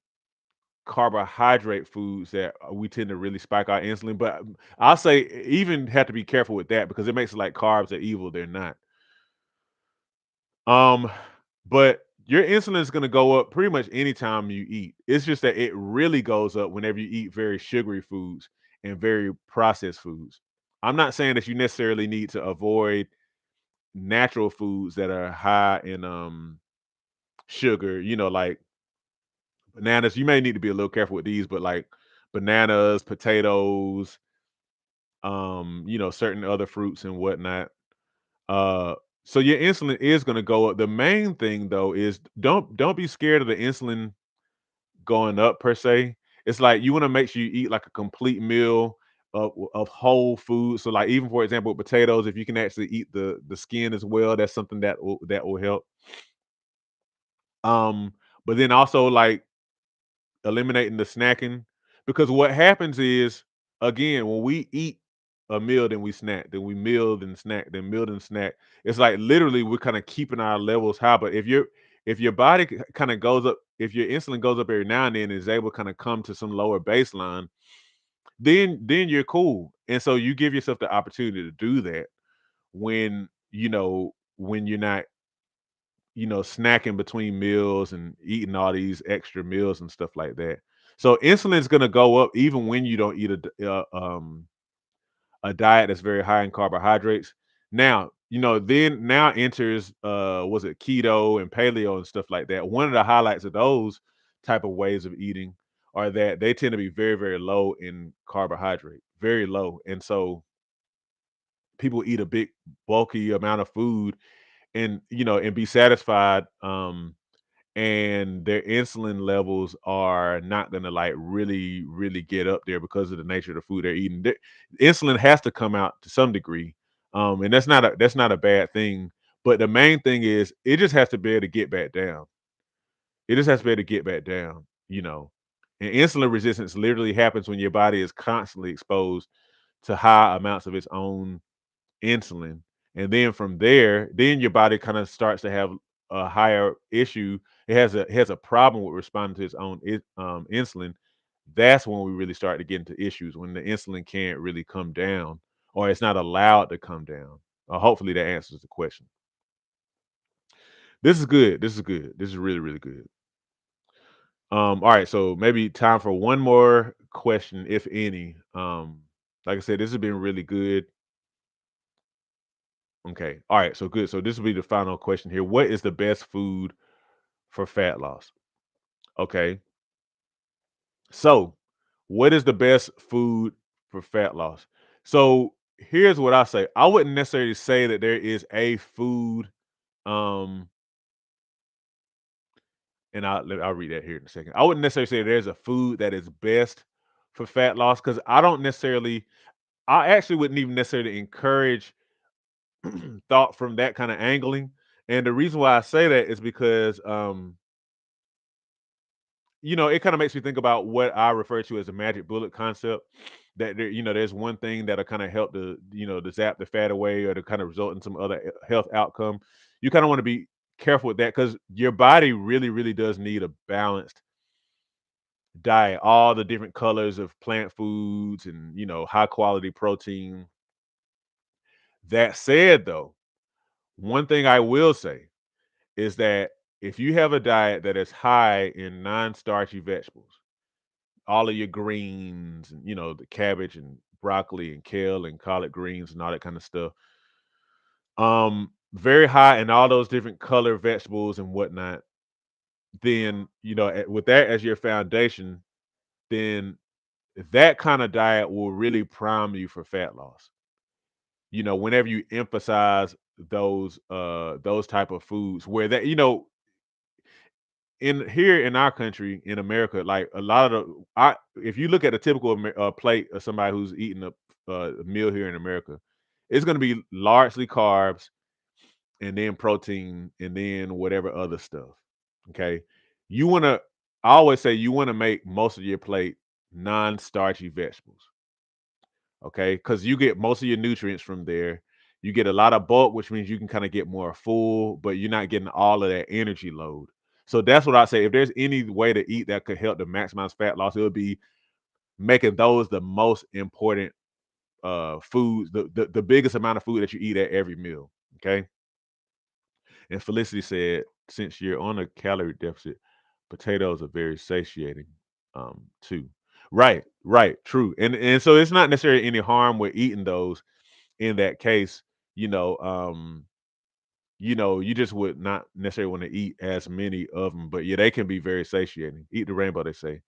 carbohydrate foods that we tend to really spike our insulin. But I'll say even have to be careful with that because it makes it like carbs are evil. They're not. Um, but your insulin is going to go up pretty much anytime you eat. It's just that it really goes up whenever you eat very sugary foods and very processed foods. I'm not saying that you necessarily need to avoid natural foods that are high in sugar, like bananas. You may need to be a little careful with these, but like bananas, potatoes, certain other fruits and whatnot. Uh, so your insulin is going to go up. The main thing though is don't be scared of the insulin going up per se. It's like you want to make sure you eat like a complete meal of whole food. So like even for example, with potatoes, if you can actually eat the skin as well, that's something that will help. Um, but then also like eliminating the snacking, because what happens is, again, when we eat a meal, then we snack, then we meal, then snack, then meal, then snack. It's like literally we're kind of keeping our levels high. But if your body kind of goes up, if your insulin goes up every now and then, and is able to kind of come to some lower baseline, then you're cool. And so you give yourself the opportunity to do that when you're not, snacking between meals and eating all these extra meals and stuff like that. So insulin is going to go up even when you don't eat a diet that's very high in carbohydrates. Now, then now enters was it keto and paleo and stuff like that. One of the highlights of those type of ways of eating are that they tend to be very, very low in carbohydrate, very low. And so people eat a big bulky amount of food and be satisfied, and their insulin levels are not going to like really really get up there because of the nature of the food they're eating. Insulin has to come out to some degree, and that's not a bad thing. But the main thing is it just has to be able to get back down. It just has to be able to get back down. And insulin resistance literally happens when your body is constantly exposed to high amounts of its own insulin. And then from there, then your body kind of starts to have a higher issue. It has a problem with responding to its own insulin. That's when we really start to get into issues, when the insulin can't really come down or it's not allowed to come down. Hopefully that answers the question. This is good. This is good. This is really, really good. All right, so maybe time for one more question, if any. Like I said, this has been really good. Okay. All right. So good. So this will be the final question here. What is the best food for fat loss? Okay. So, what is the best food for fat loss? So, here's what I say. I wouldn't necessarily say that there is a food, um, and I'll read that here in a second. I wouldn't necessarily say there's a food that is best for fat loss because I don't necessarily. I actually wouldn't even necessarily encourage thought from that kind of angling. And the reason why I say that is because it kind of makes me think about what I refer to as a magic bullet concept. That there's one thing that'll kind of help to zap the fat away or to kind of result in some other health outcome. You kind of want to be careful with that because your body really, really does need a balanced diet. All the different colors of plant foods and high quality protein. That said, though, one thing I will say is that if you have a diet that is high in non-starchy vegetables, all of your greens and the cabbage and broccoli and kale and collard greens and all that kind of stuff. Very high in all those different color vegetables and whatnot. Then, with that as your foundation, then that kind of diet will really prime you for fat loss. Whenever you emphasize those type of foods where that, in here in our country, in America, like a lot of if you look at a typical plate of somebody who's eating a meal here in America, it's going to be largely carbs and then protein and then whatever other stuff. Okay, you want to. I always say you want to make most of your plate non-starchy vegetables. Okay, because you get most of your nutrients from there. You get a lot of bulk, which means you can kind of get more full, but you're not getting all of that energy load. So that's what I say. If there's any way to eat that could help to maximize fat loss, it would be making those the most important foods, the biggest amount of food that you eat at every meal. Okay. And Felicity said, since you're on a calorie deficit, potatoes are very satiating, too. Right, right, true. And so it's not necessarily any harm with eating those in that case, you know, um, you just would not necessarily want to eat as many of them. But yeah, they can be very satiating. Eat the rainbow, they say,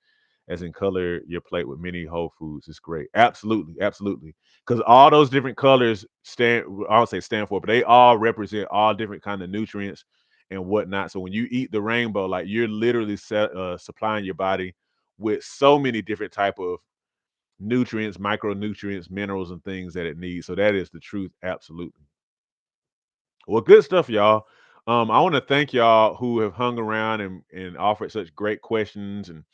as in color your plate with many whole foods. It's great. Absolutely, absolutely. Because all those different colors I don't say stand for, but they all represent all different kind of nutrients and whatnot. So when you eat the rainbow, like you're literally supplying your body with so many different type of nutrients, micronutrients, minerals, and things that it needs. So that is the truth. Absolutely. Well, good stuff, y'all. I want to thank y'all who have hung around and offered such great questions and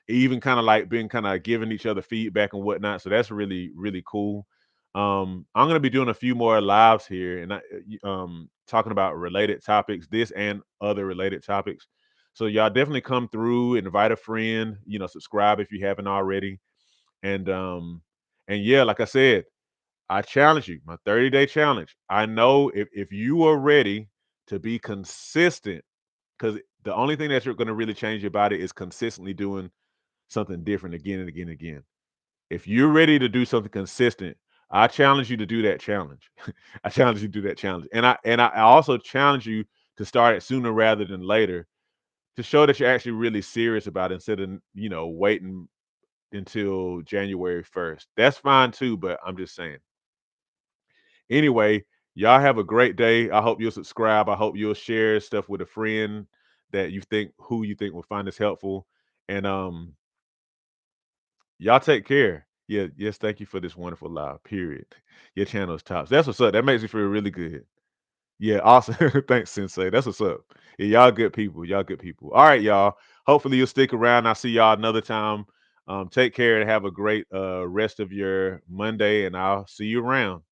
even kind of like being kind of giving each other feedback and whatnot. So that's really, really cool. I'm gonna be doing a few more lives here and talking about related topics, this and other related topics. So y'all definitely come through, invite a friend, subscribe if you haven't already. And yeah, like I said, I challenge you, my 30-day challenge. I know if you are ready to be consistent, because the only thing that you're going to really change your body is consistently doing something different again and again and again. If you're ready to do something consistent, I challenge you to do that challenge. I challenge you to do that challenge. And I also challenge you to start it sooner rather than later to show that you're actually really serious about it instead of, waiting until January 1st. That's fine too, but I'm just saying. Anyway, y'all have a great day. I hope you'll subscribe. I hope you'll share stuff with a friend that you think will find this helpful. And y'all take care. Yeah, yes, thank you for this wonderful live. Period. Your channel is tops. That's what's up. That makes me feel really good. Yeah, awesome. Thanks, Sensei. That's what's up. Yeah, y'all good people. Y'all good people. All right, y'all. Hopefully you'll stick around. I'll see y'all another time. Take care and have a great rest of your Monday, and I'll see you around.